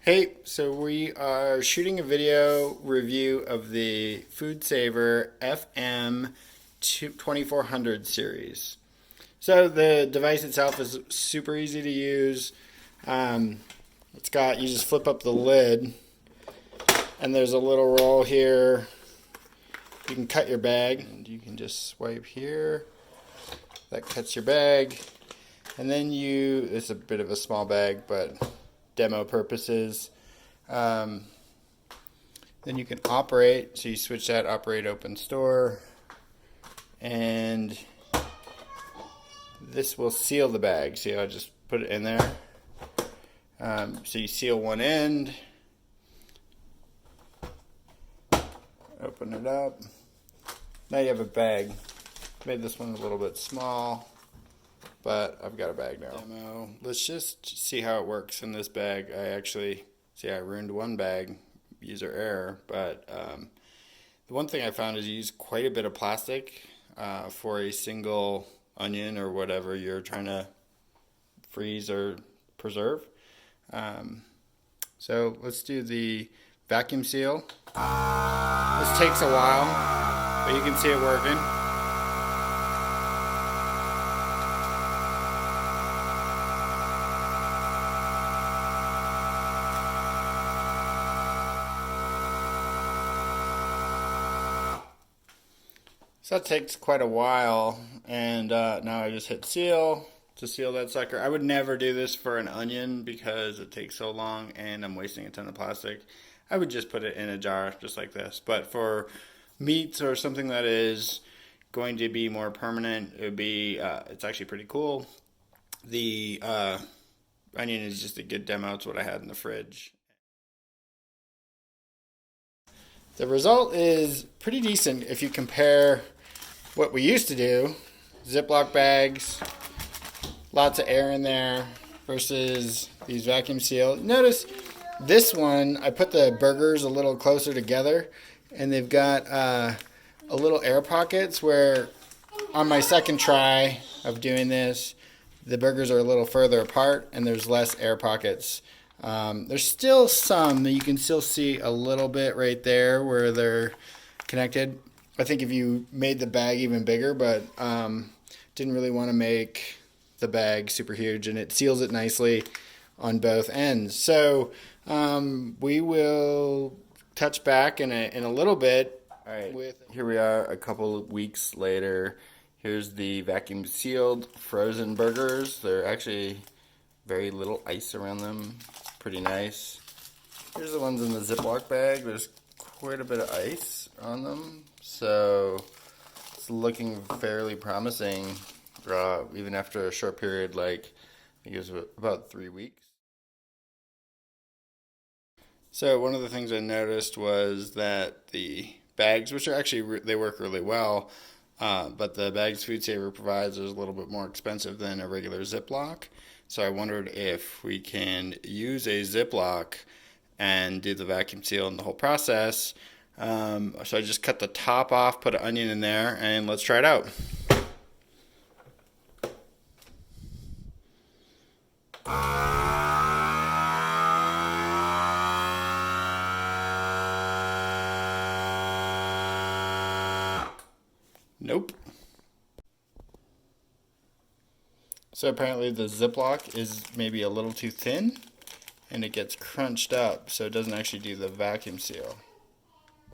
Hey, so we are shooting a video review of the Foodsaver FM2400 series. So the device itself is super easy to use. It's got, you just flip up the lid and there's a little roll here. You can cut your bag and you can just swipe here. That cuts your bag. And then it's a bit of a small bag, but demo purposes. Then you can operate, so you switch that operate open store, and this will seal the bag. See, I'll just put it in there. So you seal one end, open it up. Now you have a bag. Made this one a little bit small, but I've got a bag now. Demo. Let's just see how it works in this bag. I ruined one bag, user error, but the one thing I found is you use quite a bit of plastic for a single onion or whatever you're trying to freeze or preserve. So let's do the vacuum seal. This takes a while, but you can see it working. So that takes quite a while, and now I just hit seal to seal that sucker. I would never do this for an onion because it takes so long and I'm wasting a ton of plastic. I would just put it in a jar just like this. But for meats or something that is going to be more permanent, it would be, it's actually pretty cool. The onion is just a good demo. It's what I had in the fridge. The result is pretty decent if you compare what we used to do, Ziploc bags, lots of air in there, versus these vacuum sealed. Notice this one, I put the burgers a little closer together, and they've got a little air pockets where on my second try of doing this, the burgers are a little further apart and there's less air pockets. There's still some that you can still see a little bit right there where they're connected. I think if you made the bag even bigger, but didn't really want to make the bag super huge, and it seals it nicely on both ends. So we will touch back in a little bit. All right, here we are a couple of weeks later. Here's the vacuum sealed frozen burgers. They're actually very little ice around them. Pretty nice. Here's the ones in the Ziploc bag. There's quite a bit of ice on them, so it's looking fairly promising, even after a short period, like I think it was about 3 weeks. So one of the things I noticed was that the bags, which are actually, they work really well, but the bags Foodsaver provides is a little bit more expensive than a regular Ziploc. So I wondered if we can use a Ziploc and do the vacuum seal and the whole process. So I just cut the top off, put an onion in there, and let's try it out. Nope. So apparently the Ziploc is maybe a little too thin and it gets crunched up, so it doesn't actually do the vacuum seal.